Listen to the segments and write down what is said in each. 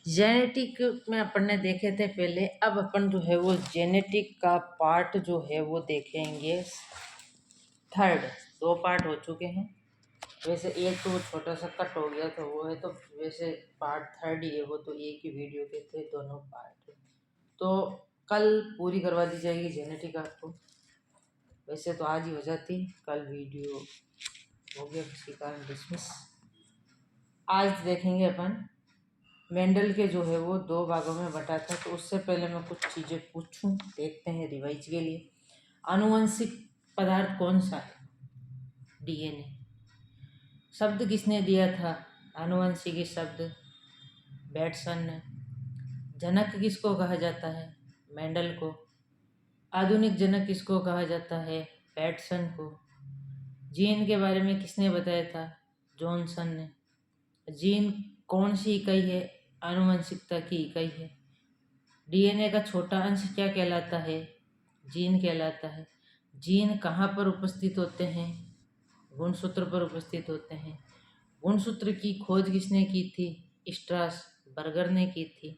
Genetic में अपन ने देखे थे पहले, अब अपन जो है वो जेनेटिक का पार्ट जो है वो देखेंगे थर्ड। 2 पार्ट हो चुके हैं, वैसे एक तो छोटा सा कट हो गया था वो है, तो वैसे पार्ट थर्ड ही है वो, तो एक ही वीडियो के थे दोनों पार्ट। तो कल पूरी करवा दी जाएगी जेनेटिक आपको, वैसे तो आज ही हो जाती, कल वीडियो हो गया किसी कारण डिसमिस। आज देखेंगे अपन मेंडल के जो है वो 2 भागों में बटा था, तो उससे पहले मैं कुछ चीज़ें पूछूं, देखते हैं रिवाइज के लिए। आनुवंशिक पदार्थ कौन सा है? डीएनए। शब्द किसने दिया था आनुवंशिकी शब्द? बैटसन ने। जनक किसको कहा जाता है? मेंडल को। आधुनिक जनक किसको कहा जाता है? बैटसन को। जीन के बारे में किसने बताया था? जॉनसन ने। जीन कौन सी इकाई है? आनुवंशिकता की इकाई है। डीएनए का छोटा अंश क्या कहलाता है? जीन कहलाता है। जीन कहाँ पर उपस्थित होते हैं? गुणसूत्र पर उपस्थित होते हैं। गुणसूत्र की खोज किसने की थी? स्ट्रासबर्गर ने की थी।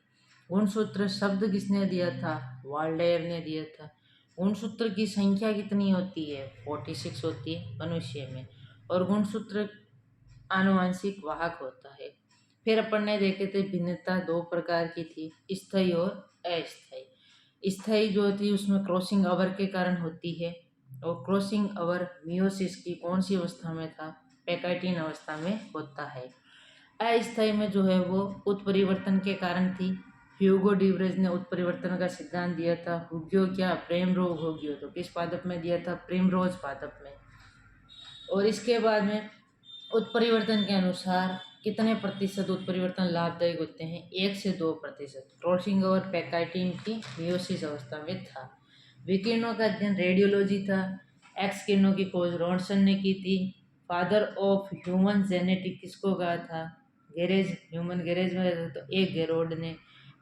गुणसूत्र शब्द किसने दिया था? वाल्डेयर ने दिया था। गुणसूत्र की संख्या कितनी होती है? 46 होती है मनुष्य में। और गुणसूत्र आनुवांशिक वाहक होता है। फिर अपन ने देखे थे भिन्नता 2 प्रकार की थी, स्थायी और अस्थायी। स्थायी जो थी उसमें क्रॉसिंग ओवर के कारण होती है, और क्रॉसिंग ओवर मियोसिस की कौन सी अवस्था में था? पैकाइटिन अवस्था में होता है। अस्थायी में जो है वो उत्परिवर्तन के कारण थी। ह्यूगो डिवरेज ने उत्परिवर्तन का सिद्धांत दिया था। हुग्यो क्या प्रेम रोग हो गया, तो किस पादप में दिया था? प्रिमरोज पादप में। और इसके बाद में उत्परिवर्तन के अनुसार कितने प्रतिशत उत्परिवर्तन लाभदायक होते हैं? 1 से 2%। क्रॉसिंग ओवर पैकाइटिन की मियोसिस अवस्था में था। विकिरणों का अध्ययन रेडियोलॉजी था। एक्स किरणों की खोज रॉनसन ने की थी। फादर ऑफ ह्यूमन जेनेटिक किसको कहा था? गैरेज, ह्यूमन गैरेज में रहता तो एक गेरोड ने।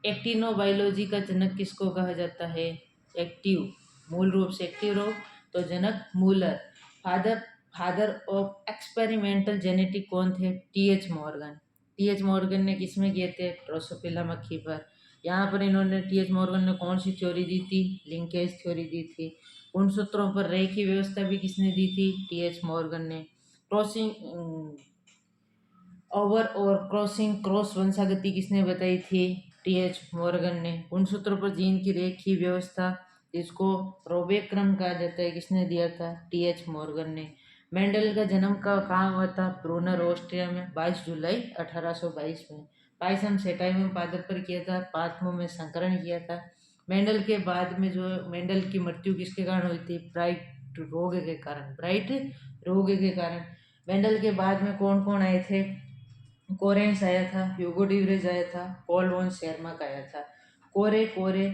एक्टिनोबायोलॉजी का जनक किसको कहा जाता है? एक्टिव, मूल रूप से एक्टिव रोग, तो जनक Muller. Father father of experimental genetic कौन थे? TH Morgan. टीएच मॉर्गन ने किसमें किए थे? ड्रोसोफिला मक्खी पर। यहाँ पर इन्होंने टीएच मॉर्गन ने कौन सी थ्योरी दी थी? लिंकेज थ्योरी दी थी। गुणसूत्रों पर रेखीय व्यवस्था भी किसने दी थी? टीएच मॉर्गन ने। क्रॉसिंग ओवर और क्रॉस वंशागति किसने बताई थी? टीएच मॉर्गन ने। गुणसूत्रों पर जीन की रेखीय व्यवस्था, इसको रोबे क्रम कहा जाता है, किसने दिया था? टीएच मॉर्गन ने। मेंडल का जन्म का कहाँ हुआ था? ब्रूनर, ऑस्ट्रिया में 22 जुलाई 1822 में। पाइसम सेटाइम पादप पर किया था। पाथमो में संकरण किया था। मेंडल के बाद में जो मेंडल की मृत्यु किसके कारण हुई थी? ब्राइट रोग के कारण। ब्राइट रोग के कारण। मेंडल के बाद में कौन कौन आए थे? कोरेंस आया था, ह्यूगो डिवरेज आया था, पॉल वॉन शेरमैक आया था। कोरे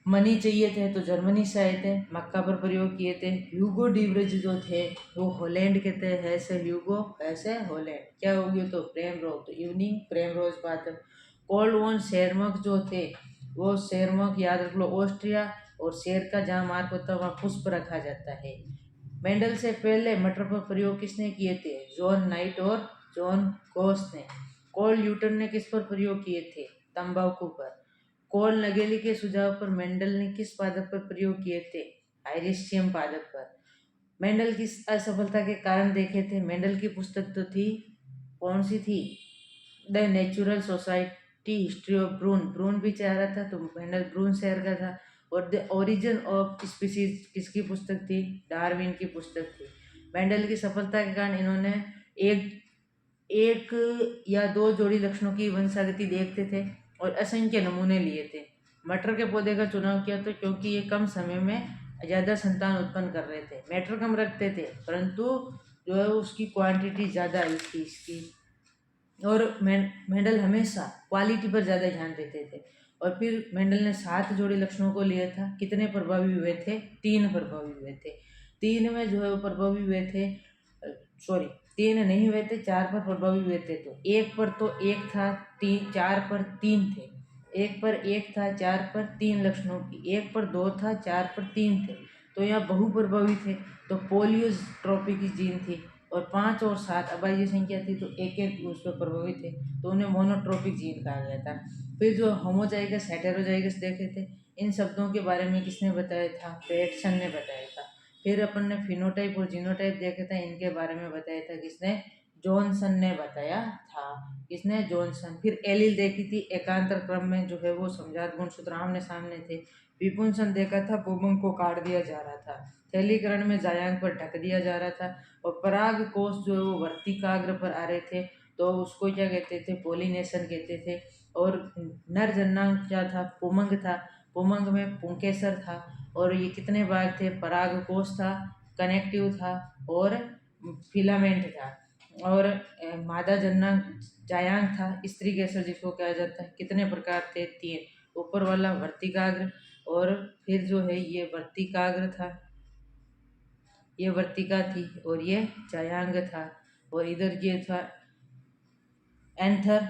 मनी चाहिए थे तो जर्मनी से आए थे, मक्का पर प्रयोग किए थे। ह्यूगो डिवरेज जो थे वो हॉलैंड के थे, ऐसे ह्यूगो ऐसे हॉलैंड। क्या हो गया? तो प्रेम रोग, तो इवनिंग प्रेम रोज पादप। पॉल वॉन शेरमैक जो थे वो शेरमैक याद रख लो ऑस्ट्रिया, और शेर का जहाँ मार्क होता है वहाँ पुष्प रखा जाता है। मेंडल से पहले मटर पर प्रयोग किसने किए थे? जॉन नाइट और जॉन कोस ने। कॉल न्यूटन ने किस पर प्रयोग किए थे? तंबाकू पर। कॉल नगेली के सुझाव पर मेंडल ने किस पादप पर प्रयोग किए थे? आयरिशियम पादप पर। मेंडल की असफलता के कारण देखे थे। मेंडल की पुस्तक तो थी, कौन सी थी? The natural society history of Brunn. Brunn भी चाह रहा था तो मेंडल ब्रून शहर का था। और द ओरिजिन ऑफ स्पीसीज किसकी पुस्तक थी? डार्विन की पुस्तक थी। मेंडल की सफलता के कारण इन्होंने एक एक या 2 जोड़ी लक्षणों की वंशागति देखते थे और असंख्य नमूने लिए थे। मटर के पौधे का चुनाव किया तो क्योंकि ये कम समय में ज़्यादा संतान उत्पन्न कर रहे थे। मैटर कम रखते थे परंतु जो है उसकी क्वांटिटी ज़्यादा आई थी इसकी। और मेंडल हमेशा क्वालिटी पर ज़्यादा ध्यान देते थे। और फिर मेंडल ने 7 जोड़ी लक्षणों को लिया था। कितने प्रभावी हुए थे? 3 प्रभावी हुए थे। 3 में जो है वो प्रभावी हुए थे, सॉरी 3 नहीं हुए थे, 4 पर प्रभावी हुए थे। तो 1 पर तो 1 था, 4 पर 3 थे। 1 पर 1 था, 4 पर 3 लक्षणों की। 1 पर 2 था, 4 पर 3 थे, तो यहाँ बहुप्रभावी थे। तो पोलियोट्रोपी की जीन थी। और 5 और 7 अभाज्य संख्या थी, तो एक एक उस पर प्रभावित थे, तो उन्हें मोनोट्रोपिक जीन कहा गया था। फिर जो होमोजाइगस हेटेरोजाइगस देखे थे, इन शब्दों के बारे में किसने बताया था? पेटसन ने बताया था। फिर अपन ने फिनोटाइप और जीनोटाइप देखे थे, इनके बारे में बताया था किसने? जॉनसन ने बताया था। किसने? जॉनसन। फिर एलील देखी थी, एकांतर क्रम में जो है वो समजात गुणसूत्र आमने सामने थे। विपुंसन देखा था, पुंबक को काट दिया जा रहा था। थैलीकरण में जायांग पर ढक दिया जा रहा था। और पराग कोष जो है वो वर्तिकाग्र पर आ रहे थे, तो उसको क्या कहते थे? पोलिनेशन कहते थे। और नर जननांग क्या था? पुमंग था। पुमंग में पुंकेसर था। और ये कितने भाग थे? पराग कोष था, कनेक्टिव था और फिलामेंट था। और मादा जननांग जायांग था, स्त्री केसर जिसको कहा जाता है। कितने प्रकार थे? 3। ऊपर वाला वर्तिकाग्र, और फिर जो है ये वर्तिकाग्र था, ये वर्तिका थी, और ये जायांग था। और इधर ये था एंथर,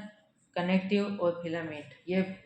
कनेक्टिव और फिलामेंट, ये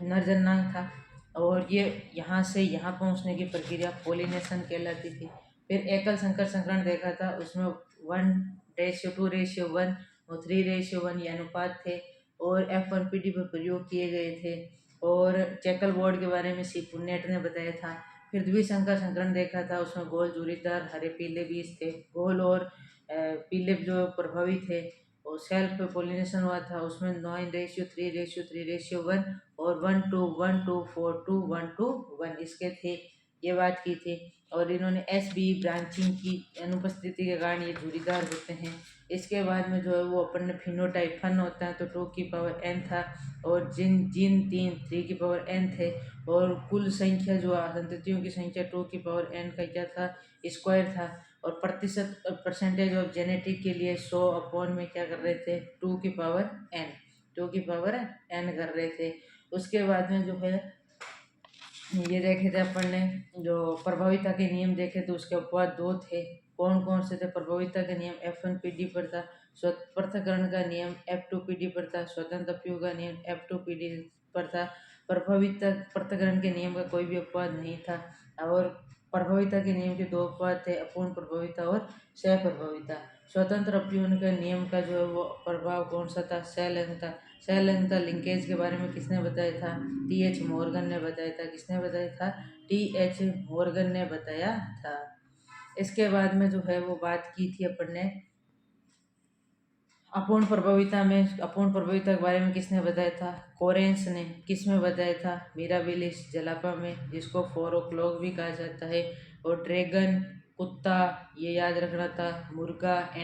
नरजन्नांग था। और ये यहाँ से यहाँ पहुँचने की प्रक्रिया पोलिनेशन कहलाती थी। फिर एकल संकर संकरण देखा था, उसमें 1:2:1 और 3:1 ये अनुपात थे, और F1PD पर प्रयोग किए गए थे। और चेकल बोर्ड के बारे में सी पुन्नेट ने बताया था। फिर द्विसंकर संकरण देखा था, उसमें गोल जुरीदार हरे पीले बीज थे, गोल और पीले जो प्रभावी थे। और सेल्फ पोलिनेशन हुआ था, उसमें 9:3:3:1 और 1:1:4:1:1 इसके थे, ये बात की थी। और इन्होंने SB ब्रांचिंग की अनुपस्थिति के कारण ये झुरीदार होते हैं। इसके बाद में जो है वो अपन ने फिनोटाइप फन होता है, तो 2n था। और जीन 3n थे। और कुल संख्या जो संततियों की संख्या 2n का क्या था? स्क्वायर था। और प्रतिशत परसेंटेज ऑफ जेनेटिक के लिए 100 अपॉन में क्या कर रहे थे? 2n कर रहे थे। उसके बाद में जो है ये देखे थे अपन ने, जो प्रभाविता के नियम देखे थे, उसके अपवाद 2 थे। कौन कौन से थे? प्रभाविता का नियम F1PD पर था, पृथक्करण का नियम F2PD पर था, स्वतंत्र अपयोग का नियम F2PD पर था। प्रभाविता पृथक्करण के नियम का कोई भी अपवाद नहीं था। और प्रभाविता के नियम के 2 अपवाद थे, अपूर्ण प्रभाविता और सह-प्रभाविता। स्वतंत्र अपयूहन का नियम का जो है वो प्रभाव कौन सा था? सहलंघनता। सहलंघनता लिंकेज के बारे में किसने बताया था? TH मॉर्गन ने बताया था। किसने बताया था? TH मॉर्गन ने बताया था। इसके बाद में जो है वो बात की थी अपन ने अपूर्ण प्रभाविता में। अपूर्ण प्रभाविता के बारे में किसने बताया था? कोरेंस ने। किसमें बताया था? मिराबिलिस जलापा में, जिसको 4 o'clock भी कहा जाता है। और ड्रैगन, कुत्ता, ये याद रखना था। मुर्गा,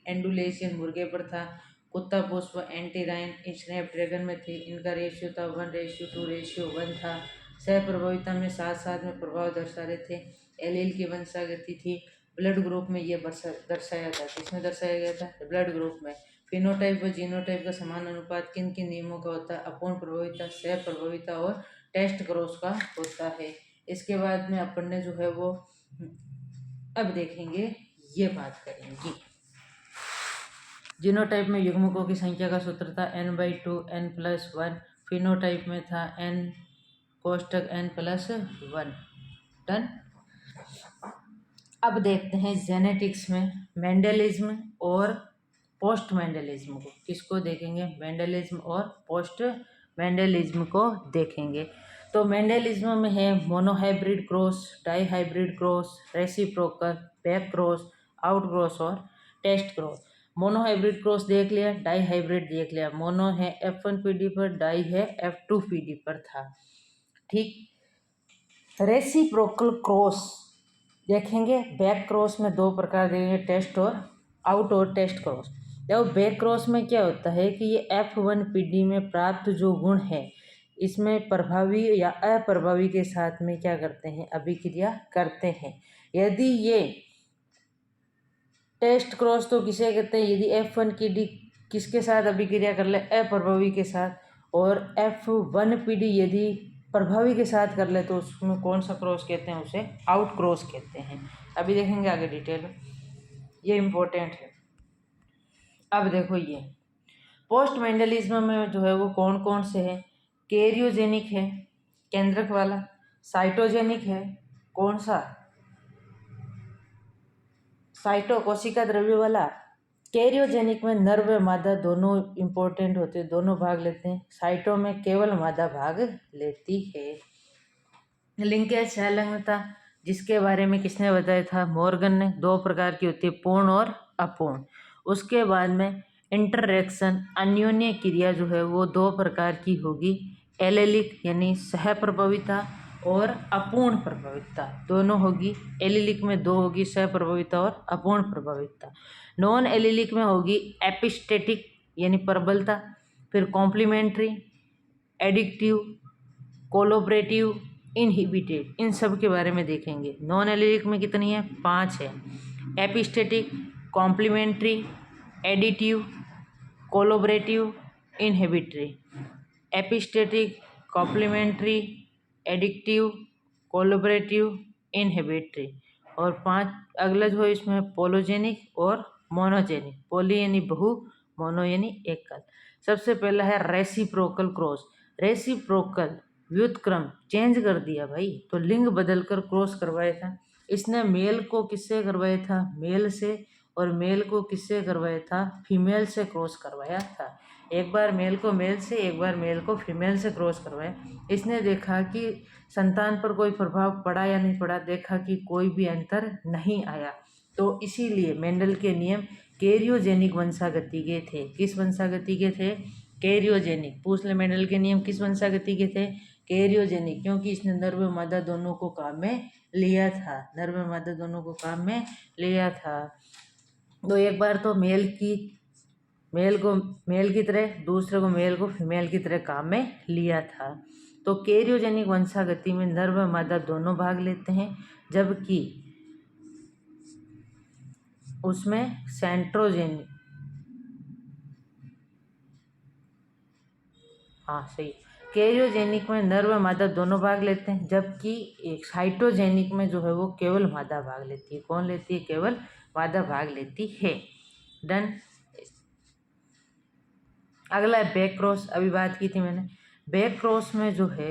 एंडुलेशियन मुर्गे पर था। कुत्ता पुष्प, एंटीराइन स्नैपड्रैगन में थे। इनका रेशियो था 1:2:1 था। सह प्रभाविता में साथ साथ में प्रभाव दर्शा रहे थे। एलील की वंशागति थी। ब्लड ग्रुप में ये दर्शाया था। किसमें दर्शाया गया था? ब्लड ग्रुप में। फिनोटाइप व जीनोटाइप का समान अनुपात किन किन नियमों का होता है? अपूर्ण प्रभाविता, सह प्रभाविता और टेस्ट क्रॉस का होता है। इसके बाद में अपन ने जो है वो अब देखेंगे, ये बात करेंगे। जीनोटाइप में युग्मकों की संख्या का सूत्र था n/2 n+1। फिनोटाइप में था n कोष्टक n+1। डन। अब देखते हैं जेनेटिक्स में मेंडलिज्म और पोस्ट मेंडलिज्म को। किसको देखेंगे? मेंडलिज्म और पोस्ट मेंडलिज्म को देखेंगे। तो मेंडलिज्म में है monohybrid cross, dihybrid cross, reciprocal, back cross, out cross और टेस्ट क्रॉस। मोनोहाइब्रिड क्रॉस देख लिया, डाईहाइब्रिड देख लिया। मोनो है F1PD पर, डाई है F2PD पर था। ठीक। रेसिप्रोकल क्रॉस देखेंगे। बैक क्रॉस में 2 प्रकार देखेंगे, टेस्ट और आउट और टेस्ट क्रॉस। देखो बैक क्रॉस में क्या होता है कि ये F1PD में प्राप्त जो गुण है, इसमें प्रभावी या अप्रभावी के साथ में क्या करते हैं? अभिक्रिया करते हैं। यदि ये टेस्ट क्रॉस तो किसे कहते हैं? यदि F1PD किसके साथ अभिक्रिया कर ले? अप्रभावी के साथ। और F1PD यदि प्रभावी के साथ कर ले तो उसमें कौन सा क्रॉस कहते हैं? उसे आउट क्रॉस कहते हैं। अभी देखेंगे आगे डिटेल में, ये इम्पोर्टेंट है। अब देखो ये पोस्ट मेंडलिज्म में जो है वो कौन कौन से है? कैरियोजेनिक है, केंद्रक वाला। साइटोजेनिक है, कौन सा? साइटो कोशिका द्रव्य वाला। कैरियोजेनिक में नर व मादा दोनों इम्पोर्टेंट होते हैं, दोनों भाग लेते हैं। साइटो में केवल मादा भाग लेती है। लिंकेज संलग्नता जिसके बारे में किसने बताया था? मॉर्गन ने। दो प्रकार की होती है, पूर्ण और अपूर्ण। उसके बाद में इंटररेक्शन अन्योन्य क्रिया जो है वो दो प्रकार की होगी, एलेलिक यानी सहप्रभाविता और अपूर्ण प्रभाविता दोनों होगी। एलिलिक में दो होगी, सहप्रभाविता और अपूर्ण प्रभाविता। नॉन एलिलिक में होगी एपिस्टेटिक यानी प्रबलता, फिर कॉम्प्लीमेंट्री, एडिक्टिव, कोलोबरेटिव, इनहिबिटेड, इन सब के बारे में देखेंगे। नॉन एलिलिक में कितनी है? 5 है। Epistatic, complementary, additive, collaborative, inhibitory. Epistatic, complementary, addictive, collaborative, inhibitory. और 5 अगला जो है इसमें पोलोजेनिक और मोनोजेनिक। पोली यानी बहु, मोनो यानी एकल। सबसे पहला है रेसिप्रोकल क्रॉस। रेसिप्रोकल व्युत्क्रम चेंज कर दिया भाई, तो लिंग बदलकर क्रॉस करवाया था। इसने मेल को किससे करवाया था? मेल से। और मेल को किससे करवाया था? फीमेल से क्रॉस करवाया था। एक बार मेल को मेल से, एक बार मेल को फीमेल से क्रॉस करवाया। इसने देखा कि संतान पर कोई प्रभाव पड़ा या नहीं पड़ा, देखा कि कोई भी अंतर नहीं आया। तो इसीलिए मेंडल के नियम कैरियोजेनिक वंशागति के थे। किस वंशागति के थे? कैरियोजेनिक। पूछ ले, मेंडल के नियम किस वंशागति के थे? कैरियोजेनिक, क्योंकि इसने नर व मादा दोनों को काम में लिया था। नर व मादा दोनों को काम में लिया था। तो एक बार तो मेल को मेल की तरह, दूसरे को मेल को फीमेल की तरह काम में लिया था। तो कैरियोजेनिक वंशागति में नर व मादा दोनों भाग लेते हैं, जबकि उसमें सेंट्रोजेनिक, हाँ सही, कैरियोजेनिक में नर व मादा दोनों भाग लेते हैं, जबकि एक साइटोजेनिक में जो है वो केवल मादा भाग लेती है। कौन लेती है? केवल मादा भाग लेती है। डन। अगला है बैक क्रॉस। अभी बात की थी मैंने। बैक क्रॉस में जो है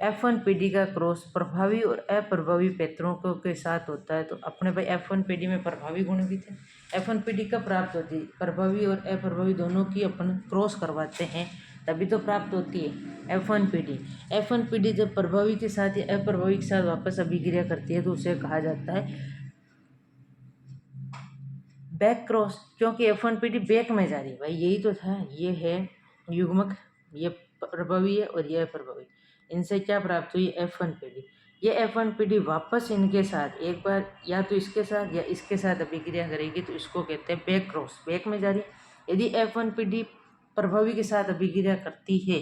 F1PD का क्रॉस प्रभावी और अप्रभावी पैतृकों के साथ होता है। तो अपने भाई F1PD में प्रभावी गुण भी थे। F1PD कब प्राप्त होती है? प्रभावी और अप्रभावी दोनों की अपन क्रॉस करवाते हैं तभी तो प्राप्त होती है F1PD। F1PD जब प्रभावी के साथ या अप्रभावी के साथ वापस अभिक्रिया करती है तो उसे कहा जाता है बैक क्रॉस, क्योंकि F1PD बैक में जा रही है भाई। यही तो था, ये है युग्मक, ये प्रभावी है और ये अप्रभावी। इनसे क्या प्राप्त हुई? F1PD। ये F1PD वापस इनके साथ एक बार या तो इसके साथ या इसके साथ अभिक्रिया करेगी तो इसको कहते हैं बैक क्रॉस, बैक में जा रही है। यदि F1PD प्रभावी के साथ अभिक्रिया करती है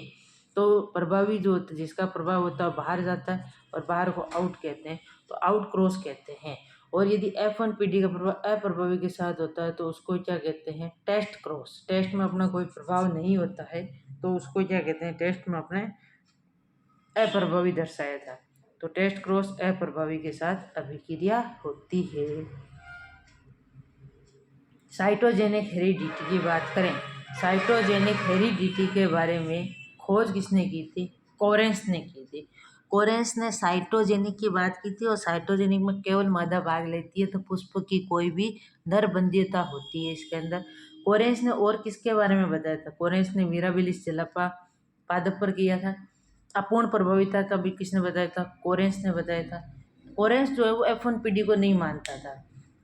तो प्रभावी जो होता है, जिसका प्रभाव होता है बाहर जाता है और बाहर को आउट कहते हैं, तो आउट क्रॉस कहते हैं। और यदि F1PD का प्रभाव अप्रभावी के साथ होता है तो उसको क्या कहते हैं? Test cross. टेस्ट में अपना कोई प्रभाव नहीं होता है तो उसको क्या कहते हैं? टेस्ट में अपने अप्रभावी दर्शाया था। तो टेस्ट क्रॉस अप्रभावी के साथ अभिक्रिया होती है। साइटोजेनिक हेरिडिटी की बात करें, साइटोजेनिक हेरिडिटी के बारे में खोज किसने की थी? कोरेंस ने की थी। कोरेंस ने साइटोजेनिक की बात की थी और साइटोजेनिक में केवल मादा भाग लेती है, तो पुष्प की कोई भी नरबंधीयता होती है इसके अंदर। कोरेंस ने और किसके बारे में बताया था? कोरेंस ने मिराबिलिस जलापा पादप पर किया था। अपूर्ण प्रभाविता का भी किसने बताया था? कोरेंस ने बताया था। कोरेंस जो है वो F1PD को नहीं मानता था।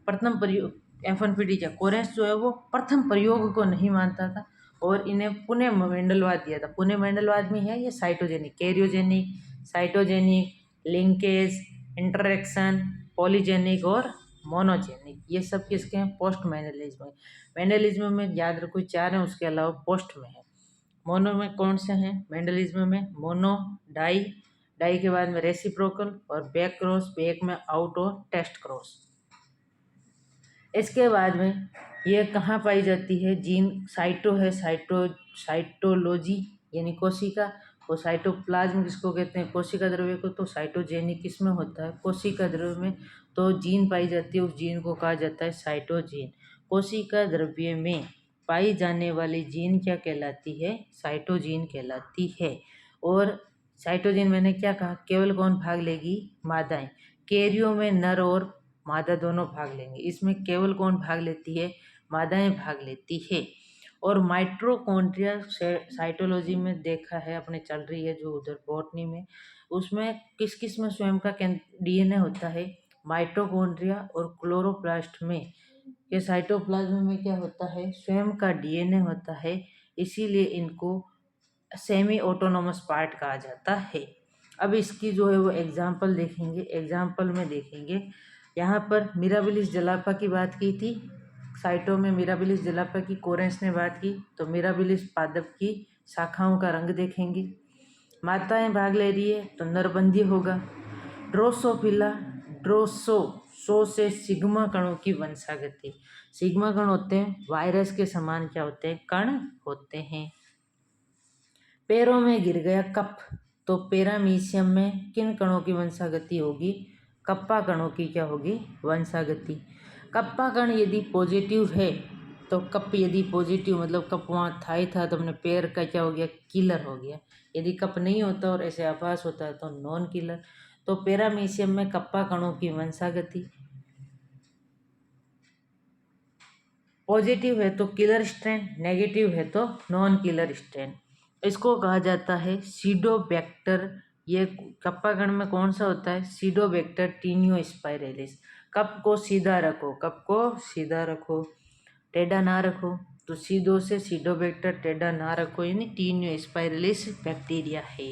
प्रथम प्रयोग F1PD क्या, कोरेंस जो है वो प्रथम प्रयोग को नहीं मानता था और इन्हें पुनः मेंडलवाद दिया था। पुनः मेंडलवाद में है ये cytogenic, cariogenic, cytogenic, linkage, interaction, polygenic और मोनोजेनिक, ये सब किसके हैं? Post Mendelism. मेंडलिज्म में याद रखो 4 हैं, उसके अलावा पोस्ट में है। मोनो में कौन से हैं? मेंडलिज्म में मोनो, डाई, डाई के बाद में रेसिप्रोकल और बैक क्रॉस, बैक में आउट और टेस्ट क्रॉस। इसके बाद में ये कहाँ पाई जाती है? जीन साइटो है, साइटोलॉजी यानी कोशिका, और साइटोप्लाज्म किसको कहते हैं? कोशिका द्रव्य को। तो साइटोजेनिक किसमें होता है? कोशिका द्रव्य में। तो जीन पाई जाती है, उस जीन को कहा जाता है साइटोजीन। कोशिका द्रव्य में पाई जाने वाली जीन क्या कहलाती है? साइटोजीन कहलाती है। और साइटोजीन मैंने क्या कहा? केवल कौन भाग लेगी? मादाएं। कैरियो में नर और मादा दोनों भाग लेंगे। इसमें केवल कौन भाग लेती है? मादाएं भाग लेती है। और माइटोकॉन्ड्रिया साइटोलॉजी में देखा है अपने, चल रही है जो उधर बॉटनी में, उसमें किस किस में स्वयं का डीएनए होता है? माइटोकॉन्ड्रिया और क्लोरोप्लास्ट में। ये साइटोप्लाज्म में क्या होता है? स्वयं का डीएनए होता है, इसीलिए इनको सेमी ऑटोनोमस पार्ट कहा जाता है। अब इसकी जो है वो एग्जाम्पल देखेंगे। एग्जाम्पल में देखेंगे यहाँ पर मिराबिलिस जलापा की बात की थी, साइटों में मिराबिलिस जलापा की कोरेंस ने बात की, तो मिराबिलिस पादप की शाखाओं का रंग देखेंगे। माताएं भाग ले रही है तो नरबंदी होगा। ड्रोसोफिला, सो से सिग्मा कणों की वंशागति। सिग्मा कण होते हैं वायरस के समान, क्या होते हैं? कण होते हैं। पैरों में गिर गया कप, तो पैरामीशियम में किन कणों की वंशागति होगी? कप्पा कणों की क्या होगी? वंशागति। कप्पा कण यदि पॉजिटिव है तो कप यदि पॉजिटिव मतलब कप वहाँ था ही था तो अपने पैर का क्या हो गया? किलर हो गया। यदि कप नहीं होता और ऐसे आभास होता है तो नॉन किलर। तो पैरामीशियम में कप्पा कणों की वंशागति पॉजिटिव है तो किलर स्ट्रेन, नेगेटिव है तो नॉन किलर स्ट्रेन। इसको कहा जाता है सीडोबैक्टर। ये कप्पा कण में कौन सा होता है? सीडोबैक्टर टीनियोस्पाइरेलिस। कप को सीधा रखो, कप को सीधा रखो, टेढ़ा ना रखो। तो सीधो से सीडोबैक्टर, टेढ़ा ना रखो, यानी टीनियोस्पाइरेलिस बैक्टीरिया है।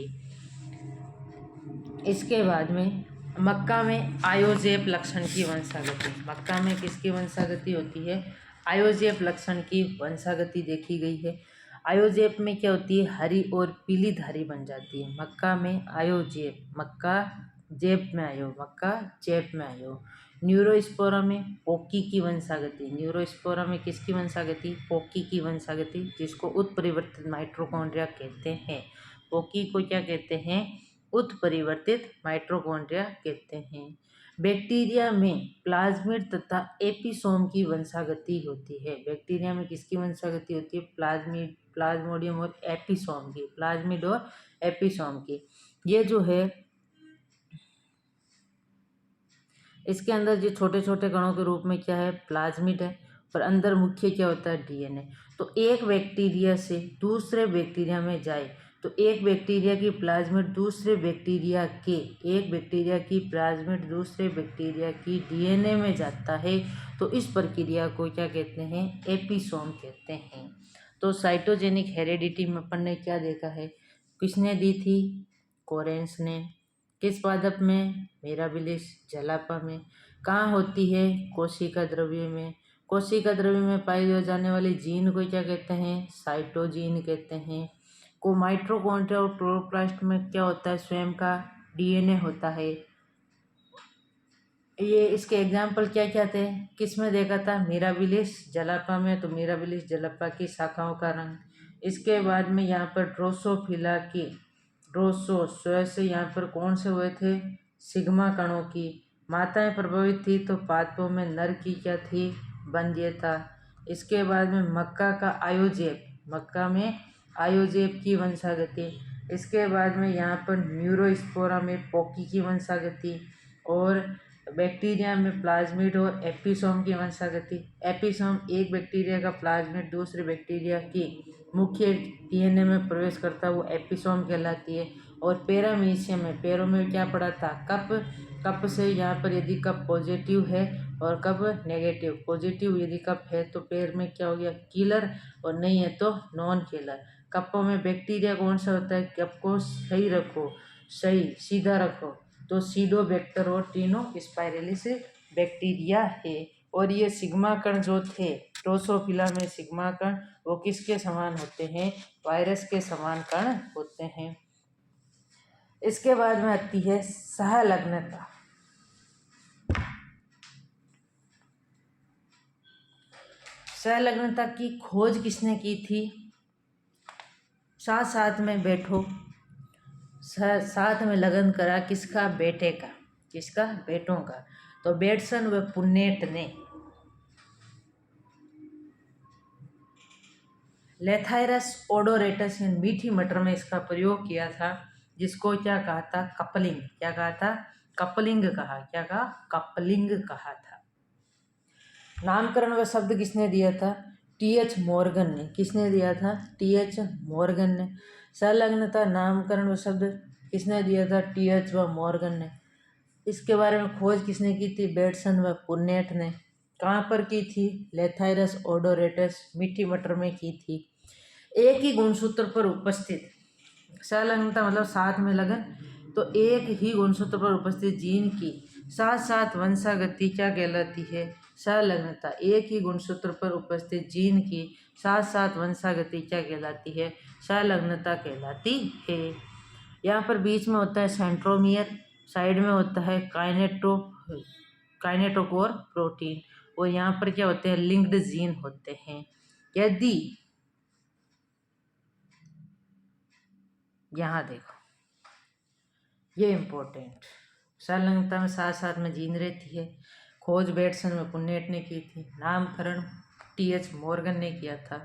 इसके बाद में मक्का में आयोजेप लक्षण की वंशागति। मक्का में किसकी वंशागति होती है? आयोजेप लक्षण की वंशागति देखी गई है। आयोजेप में क्या होती है? हरी और पीली धारी बन जाती है। मक्का में आयोजेप, मक्का जेप में आयो, मक्का चेप में आयो। न्यूरोस्पोरा में पोकी की वंशागति। न्यूरोस्पोरा में किसकी वंशागति? पोकी की वंशागति, जिसको उत्परिवर्तित माइटोकॉन्ड्रिया कहते हैं। पोकी को क्या कहते हैं? उत्परिवर्तित माइटोकॉन्ड्रिया कहते हैं। बैक्टीरिया में प्लाज्मिड तथा एपिसोम की वंशागति होती है। बैक्टीरिया में किसकी वंशागति होती है? प्लाज्मोडियम और एपिसोम की, प्लाज्मिड और एपिसोम की। ये जो है इसके अंदर जो छोटे छोटे कणों के रूप में क्या है? प्लाज्मिड है, और अंदर मुख्य क्या होता है? डीएनए। तो एक बैक्टीरिया से दूसरे बैक्टीरिया में जाए तो एक बैक्टीरिया की प्लाज्मिड दूसरे बैक्टीरिया के, एक बैक्टीरिया की प्लाज्मिड दूसरे बैक्टीरिया की डीएनए में जाता है, तो इस प्रक्रिया को क्या कहते हैं? एपिसोम कहते हैं। तो साइटोजेनिक हेरेडिटी में अपन ने क्या देखा है? किसने दी थी? कोरेंस ने। किस पादप में? मिराबिलिस जलापा में। कहाँ होती है? कोशिका द्रव्य में। कोशिका द्रव्य में पाए जाने वाले जीन को क्या कहते हैं? साइटोजीन कहते हैं। को माइटोकॉन्ड्रिया और क्लोरोप्लास्ट में क्या होता है? स्वयं का डीएनए होता है। ये इसके एग्जाम्पल क्या क्या थे? किस में देखा था? मिराबिलिस जलापा में, तो मिराबिलिस जलापा की शाखाओं का रंग। इसके बाद में यहाँ पर ड्रोसोफिला की, ड्रोसो स्वयं से यहाँ पर कौन से हुए थे? सिग्मा कणों की। माताएं प्रभावित थी तो पादपों में नर की क्या थी? वंध्यता। इसके बाद में मक्का का आयोजेप, मक्का में आयोजेप की वंशागति। इसके बाद में यहाँ पर न्यूरोस्पोरा में पोकी की वंशागति, और बैक्टीरिया में प्लाज्मिड और एपिसोम की वंशागति। एपिसोम एक बैक्टीरिया का प्लाज्मिड दूसरे बैक्टीरिया की मुख्य डीएनए में प्रवेश करता है, वो एपिसोम कहलाती है। और पैरामीशियम में, पैरों में क्या पड़ा था? कप। कप से यहाँ पर यदि कप पॉजिटिव है और कप नेगेटिव। पॉजिटिव यदि कप है तो पैर में क्या हो गया? किलर, और नहीं है तो नॉन किलर। कपों में बैक्टीरिया कौन सा होता है? कप को सही रखो, सही सीधा रखो, तो सीडोबैक्टर और टीनोस्पाइरेलिस बैक्टीरिया है। और ये सिग्मा कण जो थे ड्रोसोफिला में, सिग्मा कण वो किसके समान होते हैं? वायरस के समान कण होते हैं। इसके बाद में आती है सहलग्नता। सहलग्नता की खोज किसने की थी? साथ साथ में बैठो, साथ में लगन करा किसका? बेटे का। किसका? बेटों का। तो बेटसन व पुन्नेट ने लेथायरस ओडोरेटस मीठी मटर में इसका प्रयोग किया था, जिसको क्या कहा था? कपलिंग। क्या कहा था? कपलिंग कहा। क्या कहा? कपलिंग कहा था। नामकरण वह शब्द किसने दिया था? टी.एच. मॉर्गन ने। किसने दिया था? टी.एच. मॉर्गन ने। संलग्नता नामकरण वह शब्द किसने दिया था? टी.एच. व मॉर्गन ने। इसके बारे में खोज किसने की थी? बेटसन व पुन्नेट ने। कहाँ पर की थी? लेथाइरस ओडोरेटस मीठी मटर में की थी। एक ही गुणसूत्र पर उपस्थित, संलग्नता मतलब साथ में लगन, तो एक ही गुणसूत्र पर उपस्थित जीन की साथ साथ वंशागति क्या कहलाती है? संलग्नता। एक ही गुणसूत्र पर उपस्थित जीन की साथ साथ वंशागति क्या कहलाती है? संलग्नता कहलाती है। यहाँ पर बीच में होता है सेंट्रोमियर, साइड में होता है काइनेटोकोर प्रोटीन, और यहाँ पर क्या होते हैं? लिंक्ड जीन होते हैं। यदि यहाँ देखो, ये इम्पोर्टेंट, संलग्नता में साथ साथ में जीन रहती है। खोज बेटसन व पुन्नेट ने की थी। नामकरण टी.एच. मॉर्गन ने किया था।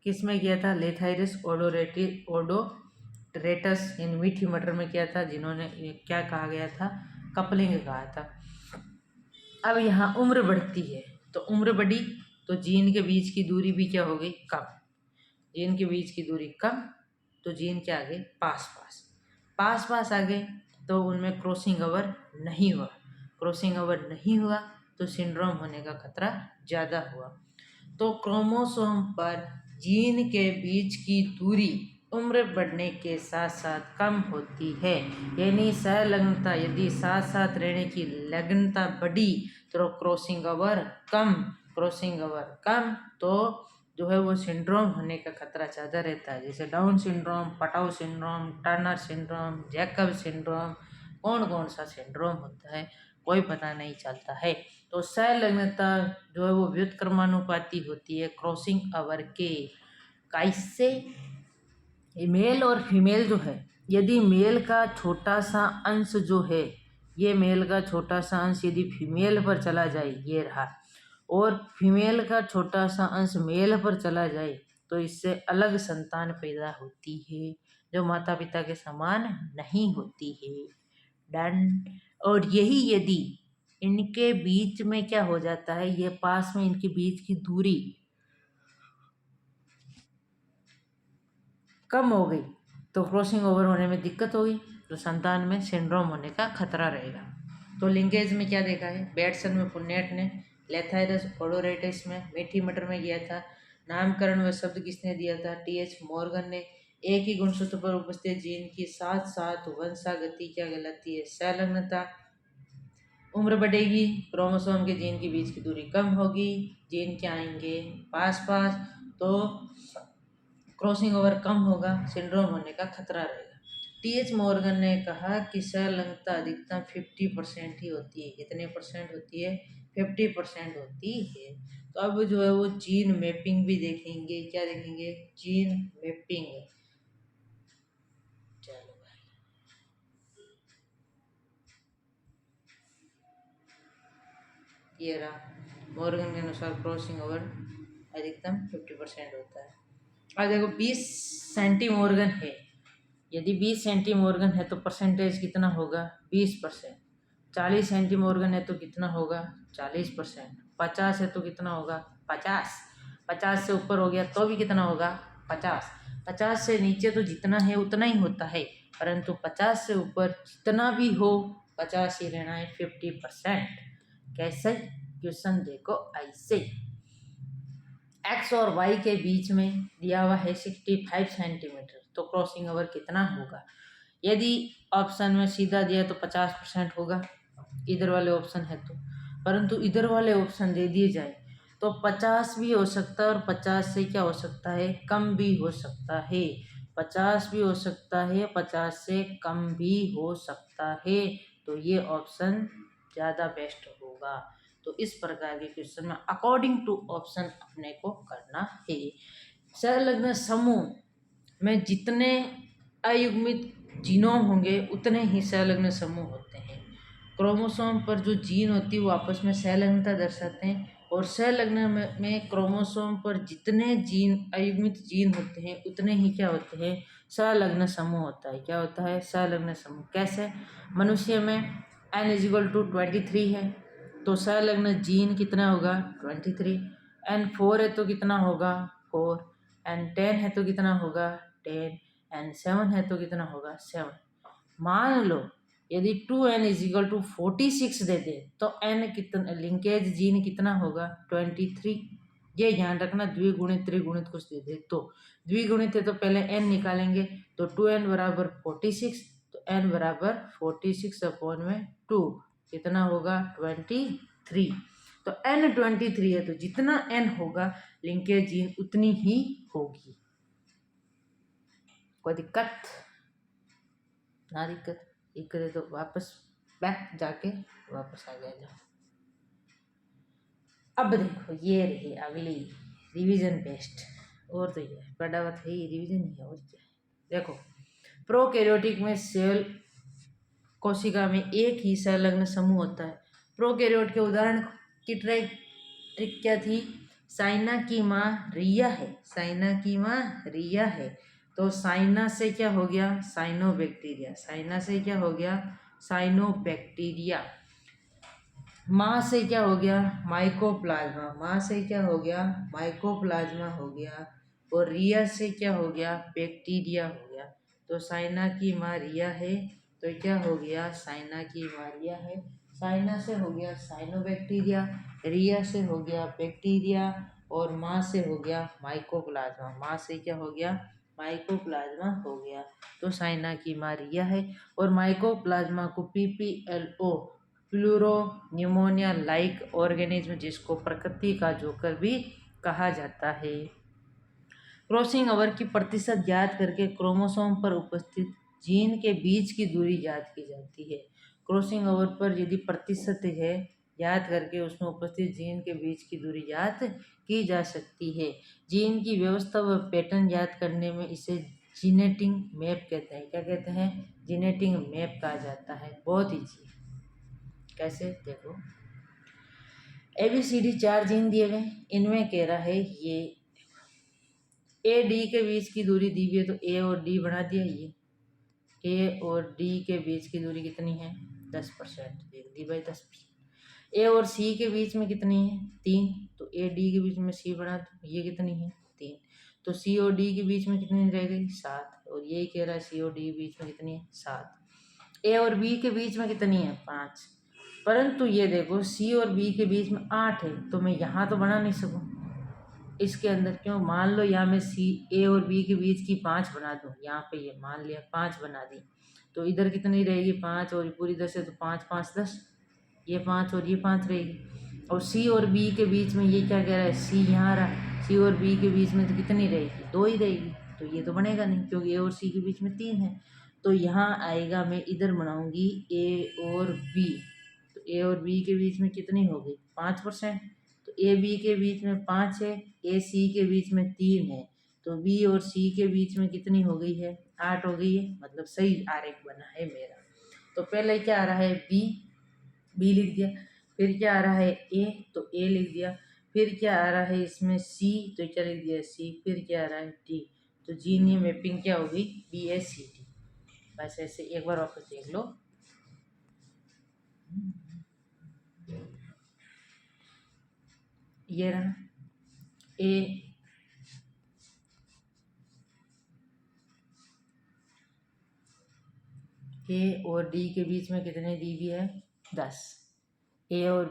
किस में किया था? लेथाइरिस ओडोरेटस इन मीठी मटर में किया था, जिन्होंने क्या कहा गया था? कपलिंग कहा था। अब यहाँ उम्र बढ़ती है, तो उम्र बढ़ी तो जीन के बीच की दूरी भी क्या हो गई? कम। जीन के बीच की दूरी कम, तो जीन क्या आ गए? पास पास। पास पास आ गए तो उनमें क्रॉसिंग ओवर नहीं हुआ। क्रॉसिंग ओवर नहीं हुआ तो सिंड्रोम होने का खतरा ज़्यादा हुआ। तो क्रोमोसोम पर जीन के बीच की दूरी उम्र बढ़ने के साथ साथ कम होती है। यानी संलग्नता, यदि साथ साथ रहने की लग्नता बढ़ी तो क्रॉसिंग ओवर कम, क्रॉसिंग ओवर कम तो जो है वो सिंड्रोम होने का खतरा ज़्यादा रहता है। जैसे down syndrome, Patau syndrome, Turner syndrome, Jacob syndrome, कौन कौन सा सिंड्रोम होता है कोई पता नहीं चलता है। तो संलग्नता जो है वो व्युत्क्रमानुपाती होती है क्रॉसिंग ओवर के। कैसे? मेल और फीमेल जो है, यदि मेल का छोटा सा अंश जो है, ये मेल का छोटा सा अंश यदि फीमेल पर चला जाए, ये रहा, और फीमेल का छोटा सा अंश मेल पर चला जाए, तो इससे अलग संतान पैदा होती है जो माता पिता के समान नहीं होती है। डन। और यही यदि इनके बीच में क्या हो जाता है, ये पास में इनके बीच की दूरी कम हो गई तो क्रॉसिंग ओवर होने में दिक्कत होगी, तो संतान में सिंड्रोम होने का खतरा रहेगा। तो लिंकेज में क्या देखा है? बेटसन में पुन्नेट ने, लेथाइरस ओडोरेटस में मीठी मटर में किया था। नामकरण व शब्द किसने दिया था? टी.एच. मॉर्गन ने। एक ही गुणसूत्र पर उपस्थित जीन की साथ साथ वंशागति क्या कहलाती है? संलग्नता। उम्र बढ़ेगी, क्रोमोसोम के जीन के बीच की दूरी कम होगी, जीन क्या आएंगे? पास पास, तो क्रॉसिंग ओवर कम होगा, सिंड्रोम होने का खतरा रहेगा। टी.एच. मॉर्गन ने कहा कि संलग्नता अधिकतम 50% ही होती है। कितने परसेंट होती है? 50% होती है। तो अब जो है वो जीन मैपिंग भी देखेंगे। क्या देखेंगे? Gene mapping. चलो भाई, ये रहा, मॉर्गन के अनुसार क्रॉसिंग ओवर अधिकतम 50% होता है। अब देखो 20 सेंटीमॉर्गन है, यदि 20 सेंटीमॉर्गन है तो परसेंटेज कितना होगा? 20%। 40 सेंटीमॉर्गन है तो कितना होगा? 40%। 50 है तो कितना होगा? 50। 50 से ऊपर हो गया तो भी कितना होगा? 50। 50 से नीचे तो जितना है उतना ही होता है, परंतु 50 से ऊपर जितना भी हो 50 ही रहना है, 50%। कैसे? क्वेश्चन देखो ऐसे, एक्स और वाई के बीच में दिया हुआ है 65 सेंटीमीटर, तो क्रॉसिंग ओवर कितना होगा? यदि ऑप्शन में सीधा दिया तो 50% होगा, इधर वाले ऑप्शन है तो, परंतु इधर वाले ऑप्शन दे दिए जाए तो 50 भी हो सकता है और 50 से क्या हो सकता है? कम भी हो सकता है। 50 भी हो सकता है, 50 से कम भी हो सकता है, तो ये ऑप्शन ज़्यादा बेस्ट होगा। तो इस प्रकार के क्वेश्चन में अकॉर्डिंग टू ऑप्शन अपने को करना है। संलग्न समूह में जितने अयुग्मित जीनोम होंगे उतने ही संलग्न समूह होते हैं। क्रोमोसोम पर जो जीन होती है वो आपस में संलग्नता दर्शाते हैं, और संलग्न में क्रोमोसोम पर जितने जीन अयुग्मित जीन होते हैं उतने ही क्या होते हैं, संलग्न समूह होता है। क्या होता है, संलग्न समूह। कैसे, मनुष्य में n=23 है तो संलग्न जीन कितना होगा 23, n4 है तो कितना होगा 4, n10 है तो कितना होगा 10, n7 है तो कितना होगा 7। मान लो यदि 2n=46 दे दे तो n कितना, लिंकेज जीन कितना होगा 23। ये ध्यान रखना, द्विगुणित त्रिगुणित कुछ दे दे तो द्विगुणित है तो पहले n निकालेंगे तो 2n बराबर 46, तो n बराबर 46/2 कितना होगा 23। तो n 23 है तो जितना n होगा लिंकेज जीन उतनी ही होगी। कोई दिक्कत ना, दिक्कत ये करे तो वापस बैक जाके वापस आ गया जाओ। अब देखो ये रही अगली रिवीजन बेस्ड, और तो ये पढ़ा हुआ था ही, रिवीजन ही है और क्या है। देखो प्रोकैरियोटिक में सेल कोशिका में एक ही संलग्न समूह होता है। प्रोकैरियोट के उदाहरण की ट्रिक क्या थी, साइना की माँ रिया है, साइना की माँ रिया है तो साइना से क्या हो गया साइनोबैक्टीरिया, साइना से क्या हो गया साइनोबैक्टीरिया। माँ से क्या हो गया माइकोप्लाज्मा, माँ से क्या हो गया माइकोप्लाज्मा हो गया, और रिया से क्या हो गया बैक्टीरिया हो गया। तो साइना की माँ रिया है तो क्या हो गया साइना की माँ रिया है, साइना से हो गया साइनोबैक्टीरिया, रिया से हो गया बैक्टीरिया, और माँ से हो गया माइकोप्लाज्मा, माँ से क्या हो गया माइकोप्लाज्मा हो गया। तो साइना की माँ रिया है और माइकोप्लाज्मा को PPLO pleuro pneumonia like organism, जिसको प्रकृति का जोकर भी कहा जाता है। क्रॉसिंग ओवर की प्रतिशत ज्ञात करके क्रोमोसोम पर उपस्थित जीन के बीच की दूरी ज्ञात की जाती है। क्रॉसिंग ओवर पर यदि प्रतिशत है ज्ञात करके उसमें उपस्थित जीन के बीच की दूरी ज्ञात की जा सकती है। जीन की व्यवस्था व पैटर्न ज्ञात करने में इसे जीनेटिक मैप कहते हैं। क्या कहते हैं, जीनेटिक मैप कहा जाता है। बहुत ईजी। कैसे, देखो ABCD 4 जीन दिए गए, इनमें कह रहा है ये A D के बीच की दूरी दी हुई है तो A और D बना दिया। ये A और D के बीच की दूरी कितनी है 10%, दी बाई 10%। A और C के बीच में कितनी है 3, तो A D के बीच में C बना दो, ये कितनी है 3, तो C और D के बीच में कितनी रह गई 7, और यही कह रहा है C और D के बीच में कितनी है 7। A और B के बीच में कितनी है 5, परंतु ये देखो C और B के बीच में 8 है तो मैं यहाँ तो बना नहीं सकूँ इसके अंदर। क्यों, मान लो यहाँ मैं A और B के बीच की 5 बना दूँ, यहाँ पे ये मान लिया 5 बना दी, तो इधर कितनी रहेगी 5, और पूरी 10 है तो 5 5 10, ये 5 और ये 5 रहेगी। और C और B के बीच में ये क्या कह रहा है C यहाँ रहा, C और B के बीच में तो कितनी रहेगी 2 ही रहेगी, तो ये तो बनेगा नहीं क्योंकि A और C के बीच में 3 है। तो यहाँ आएगा, मैं इधर बनाऊँगी A और B, तो A और B के बीच में कितनी होगी 5%, तो A B के बीच में 5 है, A C के बीच में 3 है, तो B और C के बीच में कितनी हो गई है 8 हो गई है, मतलब सही आरेख बना है मेरा। तो पहले क्या आ रहा है B लिख दिया, फिर क्या आ रहा है A, तो A लिख दिया, फिर क्या आ रहा है इसमें C, तो क्या लिख दिया C, फिर क्या आ रहा है D, तो जीनीय मैपिंग क्या होगी BACD। बस ऐसे एक बार वापस देख लो। ये रहा A और D के बीच में कितने दी हुई है 10, A और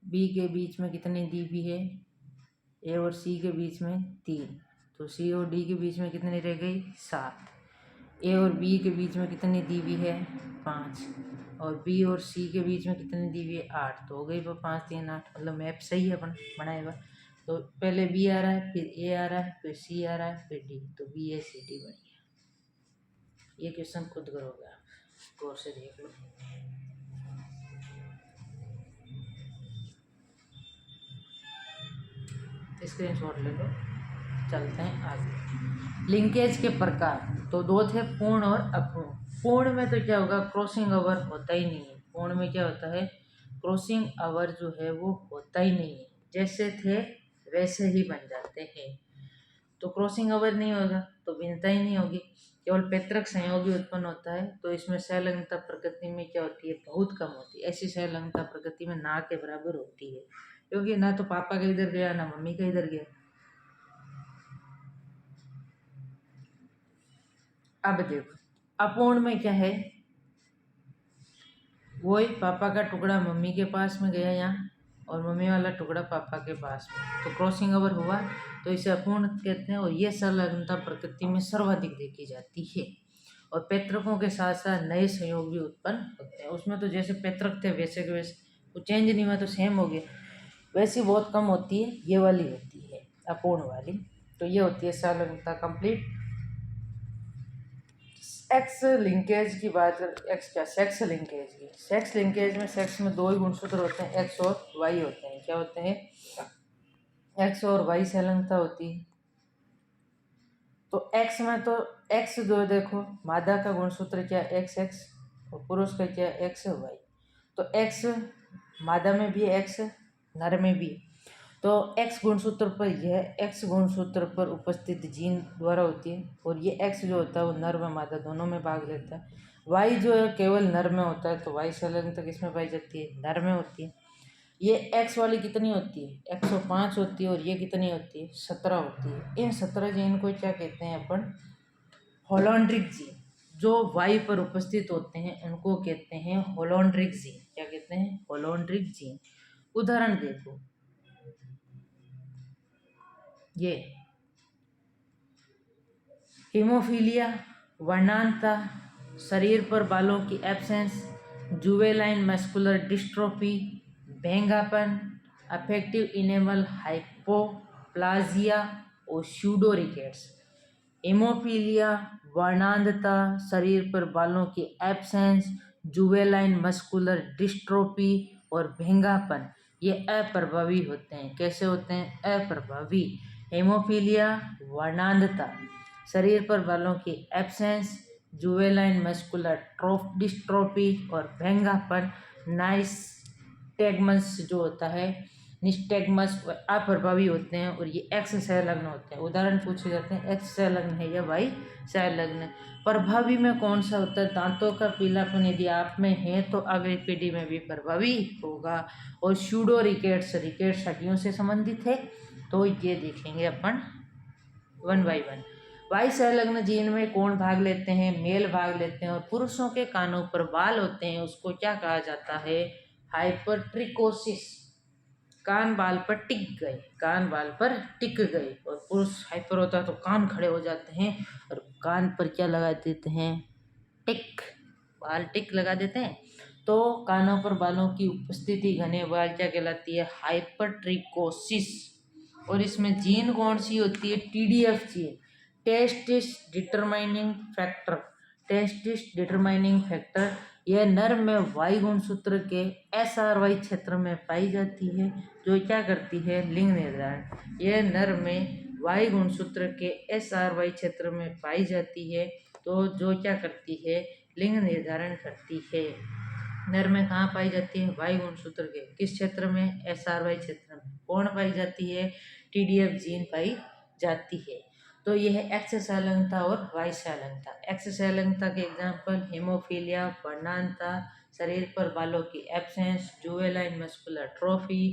B के बीच में कितने दी हुई है A और C के बीच में 3, तो C और D के बीच में कितनी रह गई 7, A और B के बीच में कितनी दी हुई है 5, और B और C के बीच में कितनी दी हुई है 8, तो हो गई वो 5 3 8, मतलब मैप सही है अपन बनाएगा। तो पहले B आ रहा है, फिर A आ रहा है, फिर C आ रहा है, फिर D, तो BACD बन गया। ये क्वेश्चन खुद करोगे आप, गौर से देख लो। स्क्रीनशॉट ले लो, चलते हैं आगे। लिंकेज के प्रकार तो दो थे, पूर्ण और अपूर्ण। पूर्ण में तो क्या होगा क्रॉसिंग ओवर होता ही नहीं है, पूर्ण में क्या होता है क्रॉसिंग ओवर जो है वो होता ही नहीं है। जैसे थे वैसे ही बन जाते हैं। तो क्रॉसिंग ओवर नहीं होगा तो भिन्नता ही नहीं होगी, केवल पैतृक संयोगी उत्पन्न होता है। तो इसमें सहलग्नता प्रकृति में क्या होती है, बहुत कम होती है। ऐसी सहलग्नता प्रकृति में ना के बराबर होती है, क्योंकि ना तो पापा का इधर गया ना मम्मी का इधर गया। अब देखो अपूर्ण में क्या है, वही पापा का टुकड़ा मम्मी के पास में गया यहाँ और मम्मी वाला टुकड़ा पापा के पास में, तो क्रॉसिंग ओवर हुआ, तो इसे अपूर्ण कहते हैं। और ये संलग्नता प्रकृति में सर्वाधिक देखी जाती है। और पैतृकों के साथ साथ नए संयोग भी उत्पन्न होते हैं। उसमें तो जैसे पैतृक थे वैसे के वैसे, वो चेंज नहीं हुआ तो सेम हो गया, वैसी बहुत कम होती है, ये वाली होती है अपूर्ण वाली। तो ये होती है संलग्नता कंप्लीट। एक्स लिंकेज की बात कर, एक्स क्या सेक्स लिंकेज की। सेक्स लिंकेज में सेक्स में दो ही गुणसूत्र होते हैं, एक्स और वाई होते हैं। क्या होते हैं, एक्स और वाई संलग्नता होती है। तो एक्स में तो एक्स जो देखो मादा का गुणसूत्र क्या एक्स एक्स और पुरुष का क्या एक्स वाई। तो एक्स मादा में भी एक्स नर में भी। तो एक्स गुणसूत्र पर यह एक्स गुणसूत्र पर उपस्थित जीन द्वारा होती है, और ये एक्स जो होता है वो नर व मादा दोनों में भाग लेता है। वाई जो है केवल नर में होता है, तो वाई संलग्नता किसमें पाई जाती है, नर में होती है। ये एक्स वाली कितनी होती है 105 होती है, और ये कितनी होती है 17 होती है। इन 17 जीन को क्या कहते हैं अपन, होलोंड्रिक जीन। जो वाई पर उपस्थित होते हैं उनको कहते हैं होलोंड्रिक जीन। क्या कहते हैं, होलोंड्रिक जीन। उदाहरण देखो, ये हीमोफीलिया, वर्णांतता, शरीर पर बालों की एब्सेंस, जुवेलाइन मस्कुलर डिस्ट्रोफी, भेंगापन, अफेक्टिव इनेमल हाइपोप्लाजिया और स्यूडो रिकेट्स। हीमोफीलिया, वर्णांधता, शरीर पर बालों की एब्सेंस, जुवेलाइन मस्कुलर डिस्ट्रोफी और भेंगापन, ये अप्रभावी होते हैं। कैसे होते हैं, अप्रभावी। हेमोफीलिया, वर्णांधता, शरीर पर बालों की एब्सेंस, जुवेलाइन मस्कुलर डिस्ट्रोफी और भेंगापन, नाइस्टेगमस जो होता है निस्टेगमस अप्रभावी होते हैं, और ये एक्स संलग्न होते हैं। उदाहरण पूछे जाते हैं एक्स संलग्न है या वाई संलग्न है। प्रभावी में कौन सा होता है, दांतों का पीलापन यदि आप में है तो अगली पीढ़ी में भी प्रभावी होगा। और स्यूडो रिकेट्स, रिकेट्स हड्डियों से संबंधित है, तो ये देखेंगे अपन 1 बाय 1। वाई संलग्न जीन में कौन भाग लेते हैं, मेल भाग लेते हैं। और पुरुषों के कानों पर बाल होते हैं, उसको क्या कहा जाता है, हाइपरट्रिकोसिस। कान बाल पर टिक गए, कान बाल पर टिक गए। और पुरुष हाइपर होता है तो कान खड़े हो जाते हैं, और कान पर क्या लगा देते हैं, टिक, बाल टिक लगा देते हैं। तो कानों पर बालों की उपस्थिति घने बाल क्या कहलाती है, हाइपरट्रिकोसिस। और इसमें जीन कौन सी होती है, TDF gene, testis determining factor. Testis determining factor यह नर में वाई गुणसूत्र के SRY क्षेत्र में पाई जाती है, जो क्या करती है, लिंग निर्धारण। यह नर में वाई गुणसूत्र के SRY क्षेत्र में पाई जाती है, तो जो क्या करती है, लिंग निर्धारण करती है। नर में कहाँ पाई जाती है, वाई गुणसूत्र के किस क्षेत्र में, SRY क्षेत्र में। कौन पाई जाती है, TDF जीन पाई जाती है। तो यह है एक्स संलग्नता और वाई संलग्नता। एक्स संलग्नता के एग्जाम्पल हेमोफीलिया, वर्णांतता, शरीर पर बालों की एब्सेंस, जुवेलाइन मस्कुलर ट्रॉफी,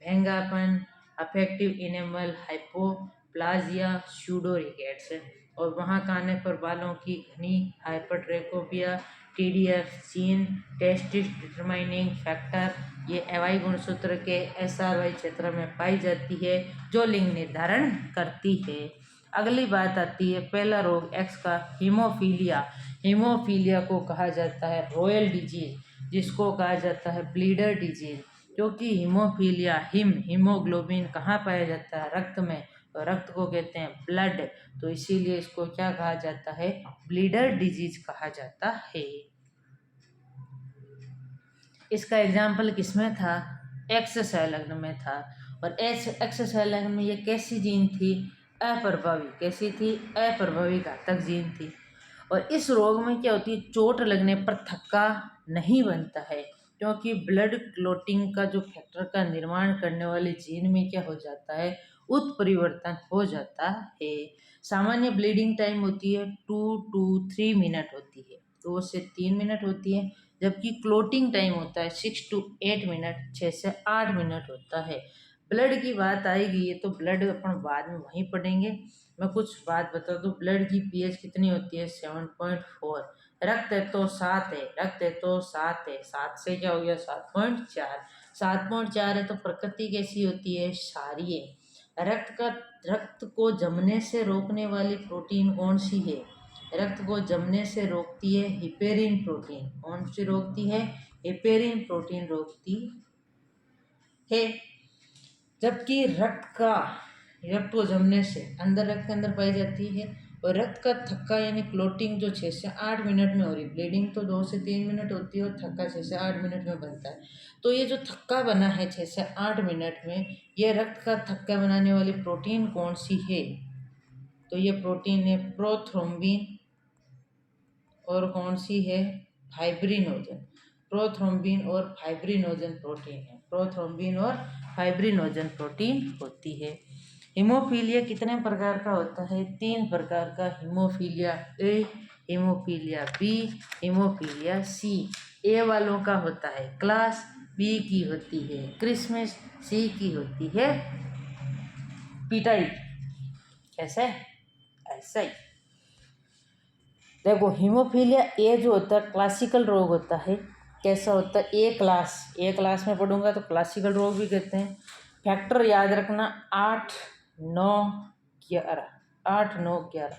भेंगापन, affective enamel hypoplasia, pseudo rickets. और वहाँ काने पर बालों की घनी हाइपरट्रेकोपिया, TDF gene, testis determining factor, ये वाई गुणसूत्र के SRY क्षेत्र में पाई जाती है, जो लिंग निर्धारण करती है। अगली बात आती है पहला रोग एक्स का, हीमोफीलिया। हीमोफीलिया को कहा जाता है रॉयल डिजीज, जिसको कहा जाता है ब्लीडर डिजीज। क्योंकि हीमोफीलिया, हीमोग्लोबिन कहाँ पाया जाता है, रक्त में, और रक्त को कहते हैं ब्लड, तो इसीलिए इसको क्या कहा जाता है, ब्लीडर डिजीज कहा जाता है। इसका एग्जाम्पल किसमें था, एक्स संलग्न में था। और एक्स संलग्न में ये कैसी जीन थी, अप्रभावी। कैसी थी, अप्रभावी घातक जीन थी। और इस रोग में क्या होती है, चोट लगने पर थक्का नहीं बनता है, क्योंकि ब्लड क्लोटिंग का जो फैक्टर का निर्माण करने वाले जीन में क्या हो जाता है, उत्परिवर्तन हो जाता है। सामान्य ब्लीडिंग टाइम होती है 2 to 3 मिनट होती है, 2 से 3 मिनट होती है, जबकि क्लोटिंग टाइम होता है 6 to 8 मिनट, 6 से 8 मिनट होता है। ब्लड की बात आएगी ये तो ब्लड अपन बाद में वहीं पढ़ेंगे। मैं कुछ बात बता दूं, ब्लड की पीएच कितनी होती है, 7.4। रक्त है तो 7 है, रक्त है तो 7 है, 7 से क्या हो गया 7.4, 7.4 है तो प्रकृति कैसी होती है, क्षारीय। रक्त को जमने से रोकने वाली प्रोटीन कौन सी है, रक्त को जमने से रोकती है हिपेरिन प्रोटीन। कौन सी रोकती है, हिपेरिन प्रोटीन रोकती है। जबकि रक्त को जमने से अंदर, रक्त के अंदर पाई जाती है। और रक्त का थक्का यानी क्लोटिंग जो 6 से 8 मिनट में हो रही, ब्लीडिंग तो 2 से 3 मिनट होती है और थक्का 6 से 8 मिनट में बनता है। तो ये जो थक्का बना है 6 से 8 मिनट में, ये रक्त का थक्का बनाने वाली प्रोटीन कौन सी है, तो ये प्रोटीन है प्रोथ्रोम्बिन। और कौन सी है, फाइब्रिनोजन। प्रोथ्रोम्बिन और फाइब्रिनोजन प्रोटीन है, प्रोथ्रोम्बिन और फाइब्रिनोजन प्रोटीन होती है। हीमोफीलिया कितने प्रकार का होता है, 3 प्रकार का। Haemophilia A, haemophilia B, haemophilia C. A वालों का होता है क्लास, बी की होती है क्रिसमस, सी की होती है पिटाई। कैसे, ऐसा ही देखो, हीमोफीलिया ए जो होता है क्लासिकल रोग होता है। कैसा होता है, ए क्लास में पढ़ूंगा तो क्लासिकल रोग भी कहते हैं। फैक्टर याद रखना 8, 9, 11, 8, 9, 11।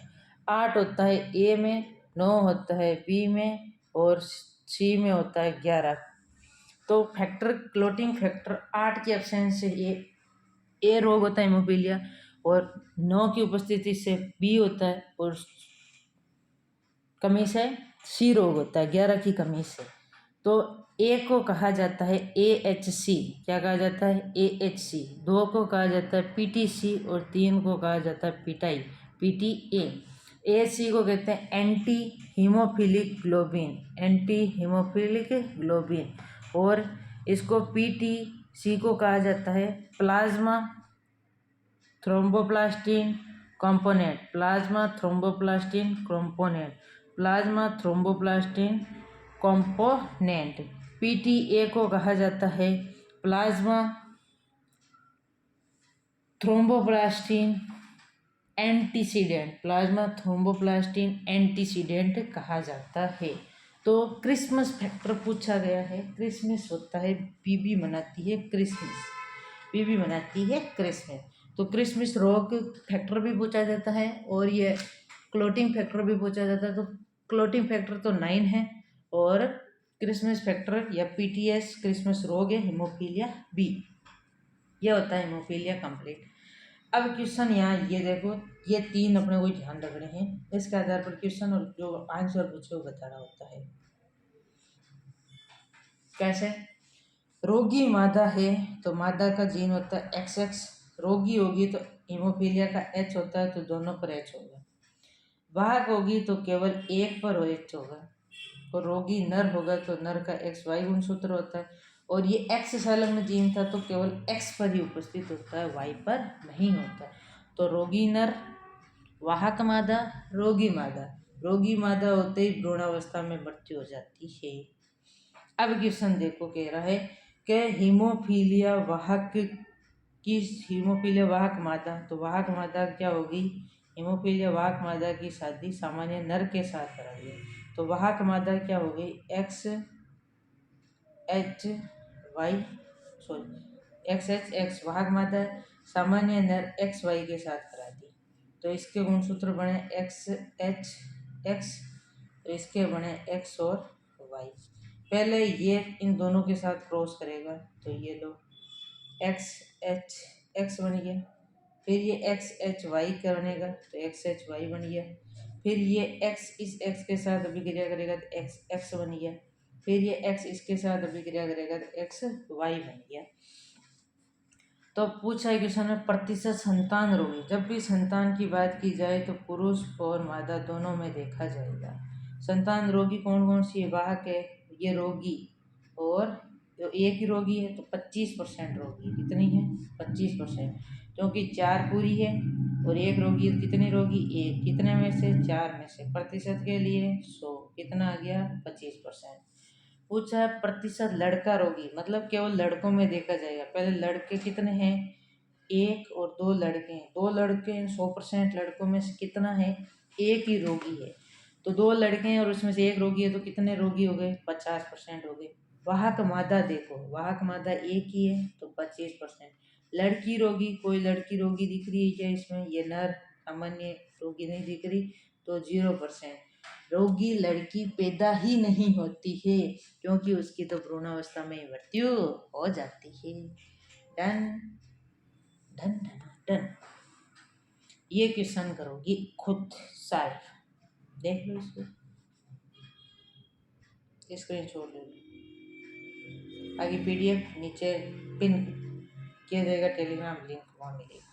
8 होता है ए में, 9 होता है बी में और सी में होता है 11। तो फैक्टर, क्लोटिंग फैक्टर 8 की एब्सेंस से ए रोग होता है हीमोफीलिया, और 9 की उपस्थिति से बी होता है, और कमी से सी रोग होता है, 11 की कमी से। तो ए को कहा जाता है AHC, क्या कहा जाता है, AHC। 2 को कहा जाता है PTC और 3 को कहा जाता है पिटाई, PTA। AHC को कहते हैं anti haemophilic globin, anti haemophilic globin. और इसको PTC को कहा जाता है plasma thromboplastin component, plasma thromboplastin component, plasma thromboplastin component. PTA को कहा जाता है plasma thromboplastin antecedent, plasma thromboplastin antecedent कहा जाता है। तो क्रिसमस फैक्टर पूछा गया है, क्रिसमस होता है, बीबी मनाती है क्रिसमस, बीबी मनाती है क्रिसमस। तो क्रिसमस रोग फैक्टर भी पूछा जाता है और ये क्लोटिंग फैक्टर भी पूछा जाता है। तो क्लोटिंग फैक्टर तो 9 है, और क्रिसमस फैक्टर या PTS क्रिसमस रोग है हीमोफीलिया बी। ये होता है हीमोफीलिया कंप्लीट। अब क्वेश्चन यहाँ ये देखो, ये 3 अपने को ध्यान रखने हैं, इसके आधार पर क्वेश्चन और जो आंसर पूछे वो बताना होता है। कैसे, रोगी मादा है तो मादा का जीन होता है XX, रोगी होगी तो हीमोफीलिया का H होता है तो दोनों पर H होगा। वाहक होगी तो केवल एक पर H होगा, और रोगी नर होगा तो नर का XY गुणसूत्र होता है। और ये X संलग्न जीन था तो केवल X पर ही उपस्थित होता है, Y पर नहीं होता। तो रोगी नर, वाहक मादा, रोगी मादा। रोगी मादा होते ही भ्रूणावस्था में मृत्यु हो जाती है। अब क्वेश्चन देखो, कह रहा है कि हीमोफीलिया वाहक की, हीमोफीलिया वाहक मादा, तो वाहक मादा क्या होगी, हीमोफीलिया वाहक मादा की शादी सामान्य नर के साथ कराई है, तो वाहक मादा क्या हो गई, XX वाहक मादा, सामान्य नर XY के साथ करा दी। तो इसके गुणसूत्र बने XHX, तो इसके बने X और Y। पहले ये इन दोनों के साथ क्रॉस करेगा तो ये लो XHX बन गया, फिर ये XHY का बनेगा तो XHY बन गया, फिर ये X इस X के साथ अभिक्रिया करेगा तो XX बन गया, फिर ये X इसके साथ अभिक्रिया करेगा तो XY बन गया। तो पूछा है क्वेश्चन में प्रतिशत संतान रोगी, जब भी संतान की बात की जाए तो पुरुष और मादा दोनों में देखा जाएगा। संतान रोगी कौन कौन सी है, वाहक है, ये रोगी और जो एक ही रोगी है तो 25% रोगी, कितनी है 25%, क्योंकि 4 पूरी है और एक रोगी है। कितनी रोगी, एक, कितने में से 4 में से, प्रतिशत के लिए 100, कितना आ गया 25%। पूछा है प्रतिशत लड़का रोगी, मतलब केवल लड़कों में देखा जाएगा। पहले लड़के कितने हैं, एक और 2 लड़के हैं, 2 लड़के हैं, 100% लड़कों में से कितना है, एक ही रोगी है। तो 2 लड़के हैं और उसमें से एक रोगी है तो कितने रोगी हो गए, 50% हो गए। वाहक मादा देखो, वाहक मादा एक ही है तो 25%। लड़की रोगी, कोई लड़की रोगी दिख रही है क्या इसमें, ये नर सामान्य रोगी नहीं दिख रही तो 0%। रोगी लड़की पैदा ही नहीं होती है क्योंकि उसकी तो भ्रूणावस्था में मृत्यु हो जाती है। Done done done done. ये क्वेश्चन करोगी खुद साइड, देख लो इसको, स्क्रीनशॉट ले लो। आगे पीडीएफ नीचे पिन किया जाएगा, टेलीग्राम लिंक वहाँ मिलेगा।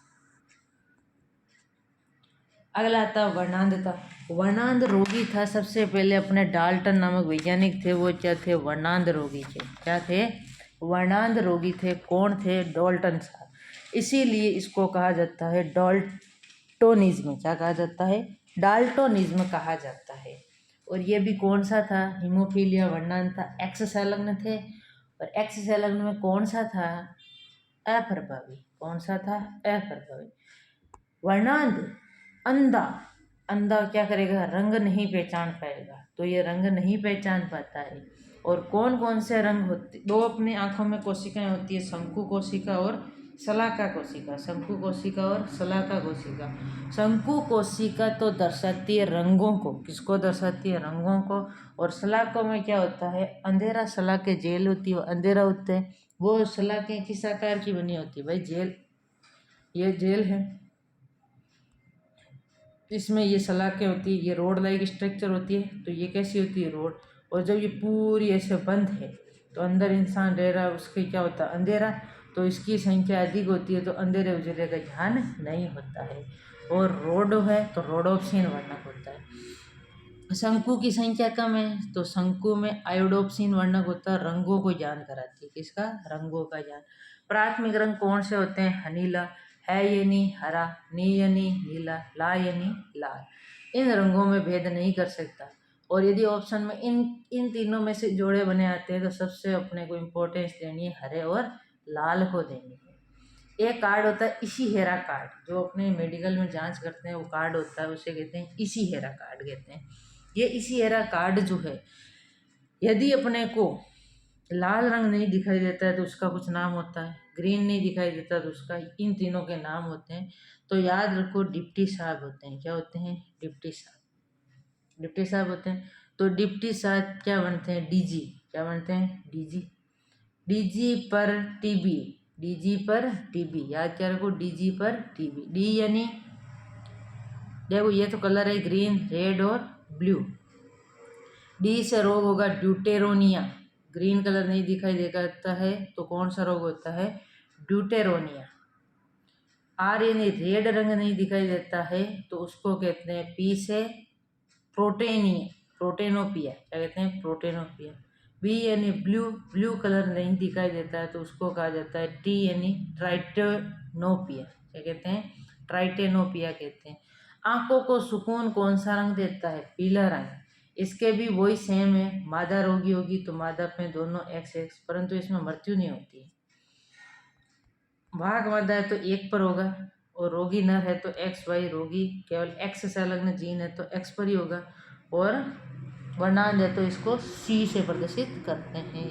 अगला आता वर्णांधता। वर्णांध रोगी था सबसे पहले अपने डाल्टन नामक वैज्ञानिक थे, वो क्या थे, वर्णांध रोगी थे। क्या थे, वर्णांध रोगी थे। कौन थे, डाल्टन साहब। इसीलिए इसको कहा जाता है डाल्टोनिज्म। क्या कहा जाता है, डाल्टोनिज्म कहा जाता है। और ये भी कौन सा था, हीमोफीलिया वर्णांध था, एक्स संलग्न थे। और एक्स संलग्न में कौन सा था, अप्रभावी। कौन सा था, अप्रभावी। वर्णांध अंधा, अंधा क्या करेगा, रंग नहीं पहचान पाएगा, तो ये रंग नहीं पहचान पाता है। और कौन कौन से रंग होते, दो अपनी आँखों में कोशिकाएं होती है, शंकु कोशिका और शलाका कोशिका। शंकु कोशिका और शलाका कोशिका। शंकु कोशिका तो दर्शाती है रंगों को, किसको दर्शाती है, रंगों को। और शलाकों में क्या होता है, अंधेरा शलाके जेल होती है, वो अंधेरा होते हैं। वो शलाकें किस आकार की बनी होती है भाई, जेल, ये जेल है, इसमें ये सलाखें होती है, ये रोड लाइक स्ट्रक्चर होती है। तो ये कैसी होती है, रोड। और जब ये पूरी ऐसे बंद है तो अंदर इंसान रह रहा है, उसके क्या होता है, अंधेरा। तो इसकी संख्या अधिक होती है तो अंधेरे उजले का ध्यान नहीं होता है। और रोड है तो रोडोप्सिन वर्णक होता है। शंकु की संख्या कम है तो शंकु में आयोडोप्सिन वर्णक होता है, रंगों को ज्ञान कराती है, किसका, रंगों का ज्ञान। प्राथमिक रंग कौन से होते हैं, हनीला, है यानी हरा, नी यानी नीला, ला यानी लाल। इन रंगों में भेद नहीं कर सकता। और यदि ऑप्शन में इन इन तीनों में से जोड़े बने आते हैं तो सबसे अपने को इम्पोर्टेंस देनी है हरे और लाल को देनी है। एक कार्ड होता है इशिहेरा कार्ड, जो अपने मेडिकल में जांच करते हैं वो कार्ड होता है, उसे कहते हैं इशिहेरा कार्ड कहते हैं। ये इशिहेरा कार्ड जो है, यदि अपने को लाल रंग नहीं दिखाई देता है तो उसका कुछ नाम होता है, ग्रीन नहीं दिखाई देता तो उसका, इन तीनों के नाम होते हैं। तो याद रखो डिप्टी साहब होते हैं, क्या होते हैं, डिप्टी साहब, डिप्टी साहब होते हैं। तो डिप्टी साहब क्या बनते हैं, डीजी, क्या बनते हैं, डीजी। डीजी पर टीबी, डीजी पर टीबी, याद क्या रखो, डीजी पर टीबी। डी यानी, देखो ये तो कलर है ग्रीन, रेड और ब्लू। डी से रोग होगा ड्यूटेरोनिया, ग्रीन कलर नहीं दिखाई देता है तो कौन सा रोग होता है, ड्यूटेरोनिया। आर यानी रेड रंग नहीं दिखाई देता है तो उसको कहते हैं, पी से प्रोटेनिया, प्रोटेनोपिया, क्या कहते हैं, प्रोटेनोपिया। बी यानी ब्लू, ब्लू कलर नहीं दिखाई देता है तो उसको कहा जाता है, टी यानी ट्राइटेनोपिया, क्या कहते हैं, ट्राइटेनोपिया कहते हैं। आंखों को सुकून कौन सा रंग देता है, पीला रंग। इसके भी वही सेम है, मादा रोगी होगी तो मादा में दोनों एक्स एक्स, परंतु इसमें मृत्यु नहीं होती है। भाग मादा है तो एक पर होगा, और रोगी नर है तो एक्स वाई, रोगी केवल एक्स से संलग्न जीन है तो एक्स पर ही होगा। और वर्णांध है तो इसको सी से प्रदर्शित करते हैं।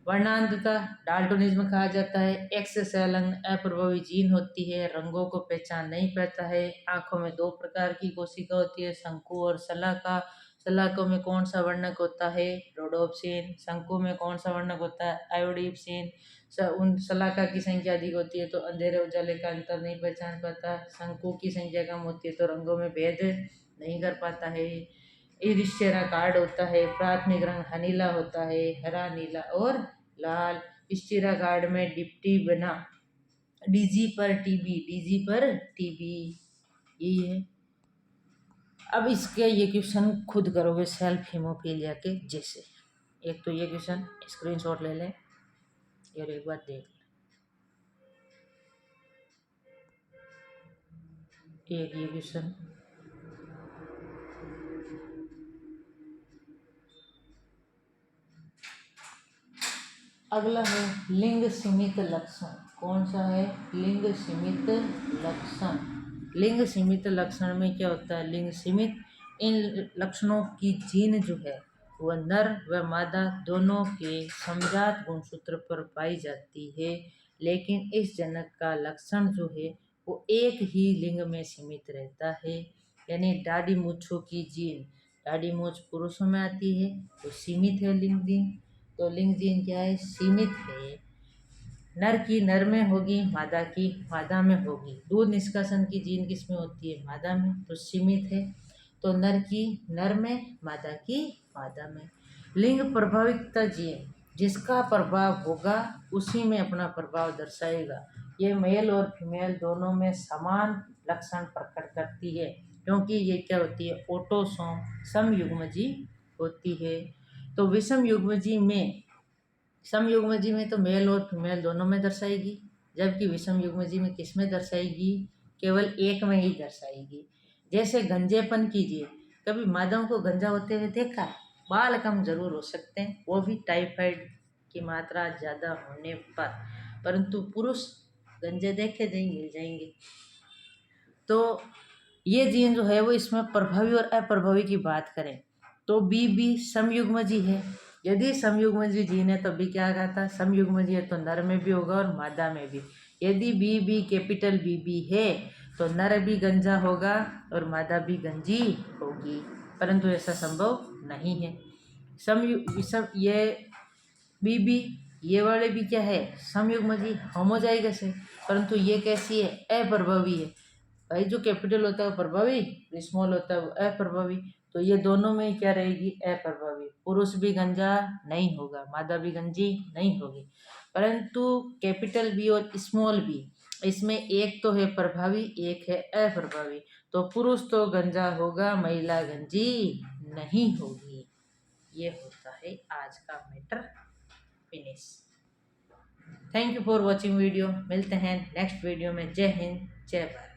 वर्णांधता डाल्टोनिज्म कहा जाता है। एक्स से संलग्न अप्रभावी जीन होती है, रंगों को पहचान नहीं पाता है। आंखों में 2 प्रकार की कोशिका होती है, शंकु और शलाका। शलाकों में कौन सा वर्णक होता है, रोडोप्सिन। शंकु में कौन सा वर्णक होता है, आयोडीप्सिन। उन शलाका की संख्या अधिक होती है तो अंधेरे उजाले का अंतर नहीं पहचान पाता। शंकु की संख्या कम होती है तो रंगों में भेद नहीं कर पाता है। इरिश्चेरा कार्ड होता है, प्राथमिक रंग हनीला होता है, हरा, नीला और लाल। इश्चिरा कार्ड में डिप्टी बना, डीजी पर टीबी, डीजी पर टीबी, यही है। अब इसके ये क्वेश्चन खुद करोगे सेल्फ हीमोफीलिया के जैसे। एक तो ये क्वेश्चन स्क्रीनशॉट ले लें और एक बार देख लें। एक ये क्वेश्चन, अगला है लिंग सीमित लक्षण। कौन सा है? लिंग सीमित लक्षण। लिंग सीमित लक्षण में क्या होता है? लिंग सीमित, इन लक्षणों की जीन जो है वह नर व मादा दोनों के समजात गुणसूत्र पर पाई जाती है, लेकिन इस जनक का लक्षण जो है वो एक ही लिंग में सीमित रहता है। यानी दाढ़ी मूछों की जीन, दाढ़ी मूछ पुरुषों में आती है तो सीमित है लिंग जीन, तो लिंग जीन क्या है? सीमित है। नर की नर में होगी, मादा की मादा में होगी। दूध निष्कासन की जीन किस में होती है? मादा में, तो सीमित है। तो नर की नर में, मादा की मादा में। लिंग प्रभाविकता जीन, जिसका प्रभाव होगा उसी में अपना प्रभाव दर्शाएगा। ये मेल और फीमेल दोनों में समान लक्षण प्रकट करती है, क्योंकि ये क्या होती है? ऑटोसोम समयुग्मजी होती है। तो विषम युग्मजी में, समयुग्मजी में तो मेल और फीमेल दोनों में दर्शाएगी, जबकि विषम युग्मजी में किस में दर्शाएगी? केवल एक में ही दर्शाएगी। जैसे गंजेपन कीजिए, कभी मादाओं को गंजा होते हुए देखा? बाल कम जरूर हो सकते हैं, वो भी टाइफाइड की मात्रा ज़्यादा होने पर, परंतु पुरुष गंजे देखे मिल जाएंगे। तो ये जीन जो है वो इसमें प्रभावी और अप्रभावी की बात करें तो बी समयुग्मजी है। यदि समयुग्मजी जीन है तो बी क्या कहता है? समयुग्मजी है तो नर में भी होगा और मादा में भी। यदि बी कैपिटल बी है तो नर भी गंजा होगा और मादा भी गंजी होगी, परंतु ऐसा संभव नहीं है। ये बी ये वाले भी क्या है? समयुग्मजी होमोजाइगस है, परंतु ये कैसी है? अप्रभावी है। भाई जो कैपिटल होता है वो प्रभावी, स्मॉल होता है वो अप्रभावी, तो ये दोनों में क्या रहेगी? अप्रभावी। पुरुष भी गंजा नहीं होगा, मादा भी गंजी नहीं होगी, परंतु कैपिटल बी और स्मॉल बी, इसमें एक तो है प्रभावी, एक है अप्रभावी। तो पुरुष तो गंजा होगा, महिला गंजी नहीं होगी। ये होता है आज का matter. Finish. Thank you for watching video. मिलते हैं नेक्स्ट वीडियो में। जय हिंद, जय भारत।